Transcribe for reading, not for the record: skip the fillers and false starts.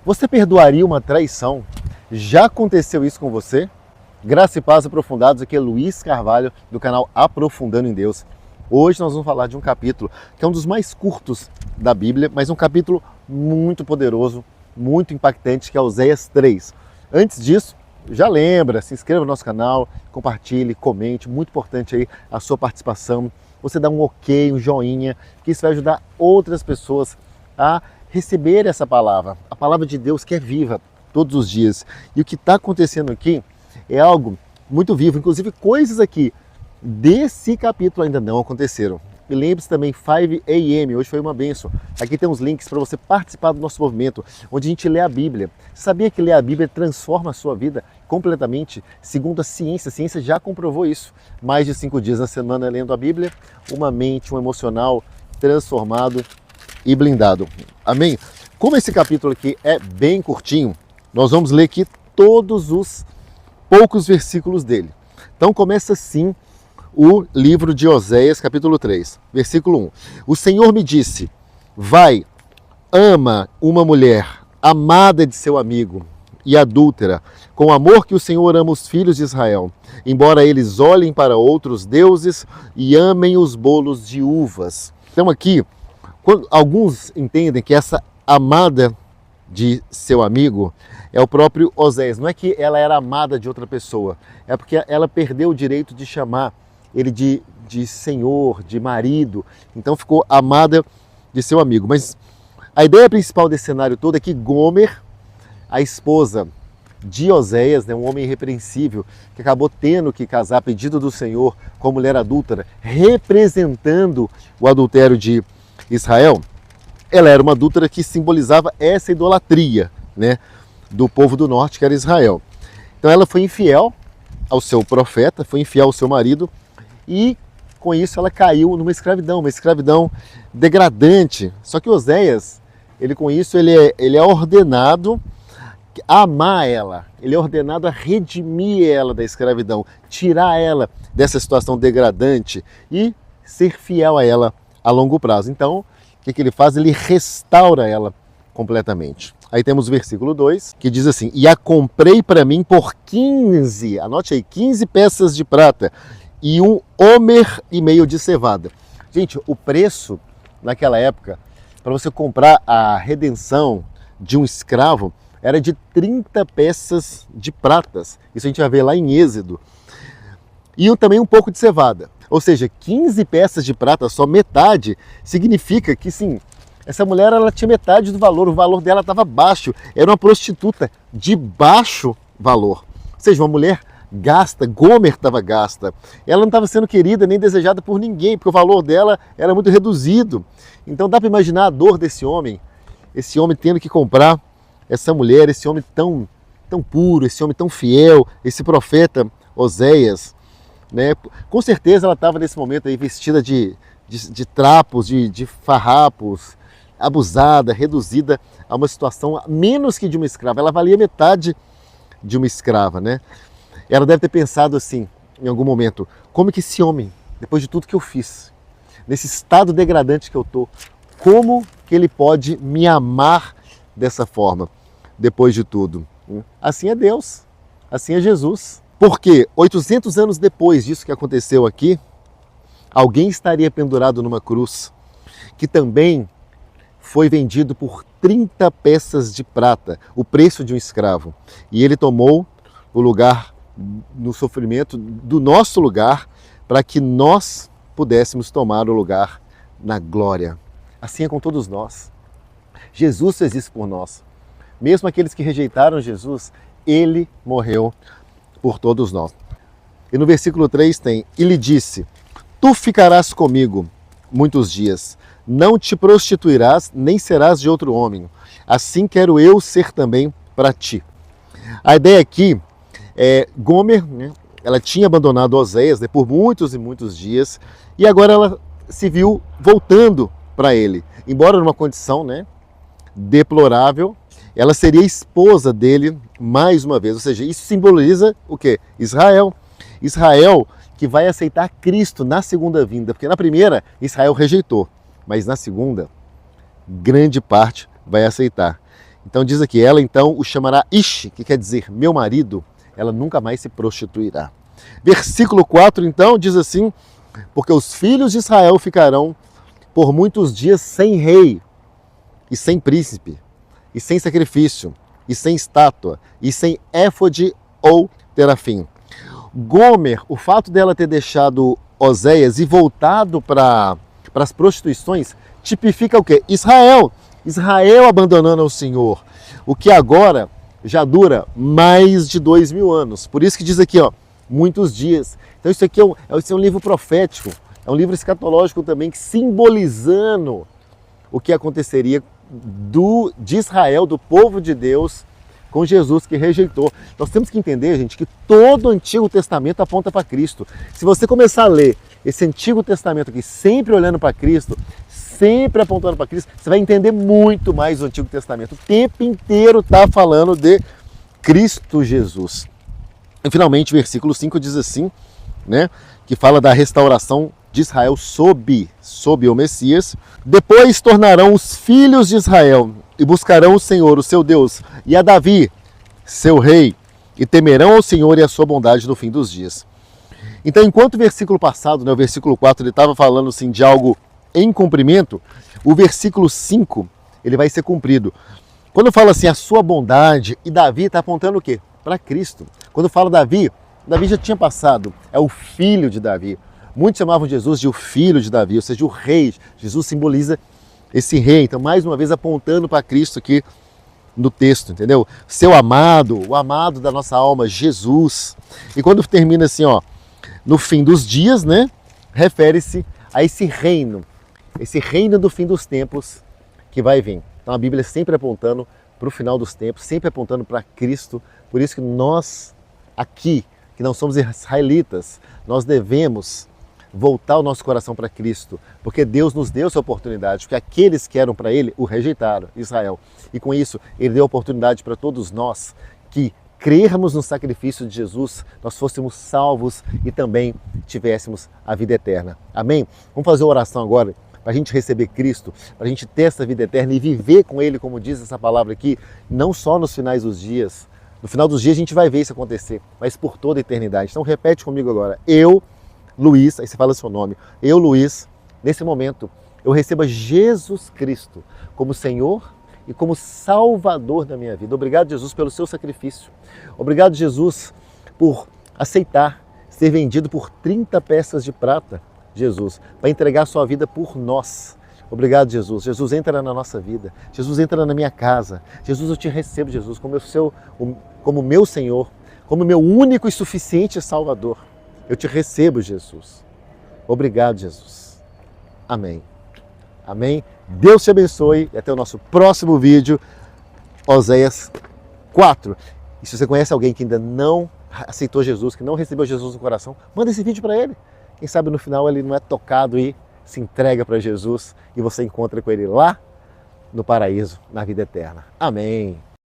Você perdoaria uma traição? Já aconteceu isso com você? Graça e paz aprofundados, aqui é Luiz Carvalho do canal Aprofundando em Deus. Hoje nós vamos falar de um capítulo que é um dos mais curtos da Bíblia, mas um capítulo muito poderoso, muito impactante, que é Oséias 3. Antes disso, já lembra, se inscreva no nosso canal, compartilhe, comente, muito importante aí a sua participação. Você dá um ok, um joinha, que isso vai ajudar outras pessoas a receber essa palavra, a palavra de Deus que é viva todos os dias. E o que está acontecendo aqui é algo muito vivo, inclusive coisas aqui desse capítulo ainda não aconteceram. E lembre-se também, 5 AM, hoje foi uma bênção. Aqui tem uns links para você participar do nosso movimento, onde a gente lê a Bíblia. Sabia que ler a Bíblia transforma a sua vida completamente? Segundo a ciência já comprovou isso. Mais de 5 dias na semana lendo a Bíblia, uma mente, um emocional transformado e blindado. Amém? Como esse capítulo aqui é bem curtinho, nós vamos ler aqui todos os poucos versículos dele. Então começa assim o livro de Oséias, capítulo 3, versículo 1. O Senhor me disse, vai, ama uma mulher amada de seu amigo e adúltera, com o amor que o Senhor ama os filhos de Israel, embora eles olhem para outros deuses e amem os bolos de uvas. Então aqui, alguns entendem que essa amada de seu amigo é o próprio Oséias. Não é que ela era amada de outra pessoa, é porque ela perdeu o direito de chamar ele de senhor, de marido. Então ficou amada de seu amigo. Mas a ideia principal desse cenário todo é que Gomer, a esposa de Oséias, né, um homem irrepreensível, que acabou tendo que casar a pedido do Senhor com mulher adúltera, representando o adultério de Israel, ela era uma adúltera que simbolizava essa idolatria, né, do povo do norte, que era Israel. Então ela foi infiel ao seu profeta, foi infiel ao seu marido, e com isso ela caiu numa escravidão, uma escravidão degradante. Só que Oséias, com isso, ele é ordenado a amar ela, ele é ordenado a redimir ela da escravidão, tirar ela dessa situação degradante e ser fiel a ela a longo prazo. Então, o que ele faz? Ele restaura ela completamente. Aí temos o versículo 2, que diz assim, e a comprei para mim por 15, anote aí, 15 peças de prata e 1 homer e meio de cevada. Gente, o preço naquela época, para você comprar a redenção de um escravo, era de 30 peças de pratas. Isso a gente vai ver lá em Êxodo. E também um pouco de cevada. Ou seja, 15 peças de prata, só metade, significa que sim, essa mulher ela tinha metade do valor, o valor dela estava baixo, era uma prostituta de baixo valor. Ou seja, uma mulher gasta, Gomer estava gasta. Ela não estava sendo querida nem desejada por ninguém, porque o valor dela era muito reduzido. Então dá para imaginar a dor desse homem, esse homem tendo que comprar essa mulher, esse homem tão puro, esse homem tão fiel, esse profeta Oséias. Né? Com certeza ela estava nesse momento aí vestida de trapos, de farrapos, abusada, reduzida a uma situação menos que de uma escrava. Ela valia metade de uma escrava, né? Ela deve ter pensado assim, em algum momento, como que esse homem, depois de tudo que eu fiz, nesse estado degradante que eu estou, como que ele pode me amar dessa forma, depois de tudo? Assim é Deus, assim é Jesus. Porque 800 anos depois disso que aconteceu aqui, alguém estaria pendurado numa cruz, que também foi vendido por 30 peças de prata, o preço de um escravo. E ele tomou o lugar no sofrimento do nosso lugar, para que nós pudéssemos tomar o lugar na glória. Assim é com todos nós. Jesus fez isso por nós. Mesmo aqueles que rejeitaram Jesus, ele morreu por todos nós. E no versículo 3 tem, e lhe disse, tu ficarás comigo muitos dias, não te prostituirás, nem serás de outro homem. Assim quero eu ser também para ti. A ideia aqui é, Gomer, né, ela tinha abandonado Oséias, né, por muitos e muitos dias, e agora ela se viu voltando para ele. Embora numa condição, né, deplorável, ela seria esposa dele mais uma vez. Ou seja, isso simboliza o quê? Israel. Israel que vai aceitar Cristo na segunda vinda, porque na primeira Israel rejeitou, mas na segunda grande parte vai aceitar. Então diz aqui, ela então o chamará Ish, que quer dizer meu marido, ela nunca mais se prostituirá. Versículo 4 então diz assim, porque os filhos de Israel ficarão por muitos dias sem rei, e sem príncipe, e sem sacrifício, e sem estátua, e sem éfode ou terafim. Gomer, o fato dela ter deixado Oséias e voltado para as prostituições, tipifica o quê? Israel. Israel abandonando o Senhor, o que agora já dura mais de 2000 anos. Por isso que diz aqui, ó, muitos dias. Então isso aqui é um livro profético, é um livro escatológico também, que simbolizando o que aconteceria de Israel, do povo de Deus, com Jesus que rejeitou. Nós temos que entender, gente, que todo o Antigo Testamento aponta para Cristo. Se você começar a ler esse Antigo Testamento aqui, sempre olhando para Cristo, sempre apontando para Cristo, você vai entender muito mais o Antigo Testamento. O tempo inteiro está falando de Cristo Jesus. E finalmente, versículo 5 diz assim, né, que fala da restauração de Israel sob o Messias. Depois tornarão os filhos de Israel e buscarão o Senhor, o seu Deus, e a Davi, seu rei, e temerão ao Senhor e a sua bondade no fim dos dias. Então, enquanto o versículo passado, né, o versículo 4, ele estava falando assim, de algo em cumprimento, o versículo 5 ele vai ser cumprido. Quando fala assim, a sua bondade, e Davi está apontando o quê? Para Cristo. Quando fala Davi já tinha passado, é o filho de Davi. Muitos chamavam Jesus de o filho de Davi, ou seja, o rei. Jesus simboliza esse rei. Então, mais uma vez, apontando para Cristo aqui no texto, entendeu? Seu amado, o amado da nossa alma, Jesus. E quando termina assim, ó, no fim dos dias, né? Refere-se a esse reino do fim dos tempos que vai vir. Então, a Bíblia é sempre apontando para o final dos tempos, sempre apontando para Cristo. Por isso que nós, aqui, que não somos israelitas, nós devemos voltar o nosso coração para Cristo, porque Deus nos deu essa oportunidade, porque aqueles que eram para Ele o rejeitaram, Israel. E com isso, Ele deu a oportunidade para todos nós que crermos no sacrifício de Jesus, nós fôssemos salvos e também tivéssemos a vida eterna. Amém? Vamos fazer uma oração agora para a gente receber Cristo, para a gente ter essa vida eterna e viver com Ele, como diz essa palavra aqui, não só nos finais dos dias. No final dos dias a gente vai ver isso acontecer, mas por toda a eternidade. Então repete comigo agora. Eu, Luiz, aí você fala o seu nome. Eu, Luiz, nesse momento, eu recebo Jesus Cristo como Senhor e como Salvador da minha vida. Obrigado, Jesus, pelo seu sacrifício. Obrigado, Jesus, por aceitar ser vendido por 30 peças de prata, Jesus, para entregar a sua vida por nós. Obrigado, Jesus. Jesus, entra na nossa vida. Jesus, entra na minha casa. Jesus, eu te recebo, Jesus, como meu Senhor, como meu único e suficiente Salvador. Eu te recebo, Jesus. Obrigado, Jesus. Amém. Amém. Deus te abençoe e até o nosso próximo vídeo, Oséias 4. E se você conhece alguém que ainda não aceitou Jesus, que não recebeu Jesus no coração, manda esse vídeo para ele. Quem sabe no final ele não é tocado e se entrega para Jesus e você encontra com ele lá no paraíso, na vida eterna. Amém.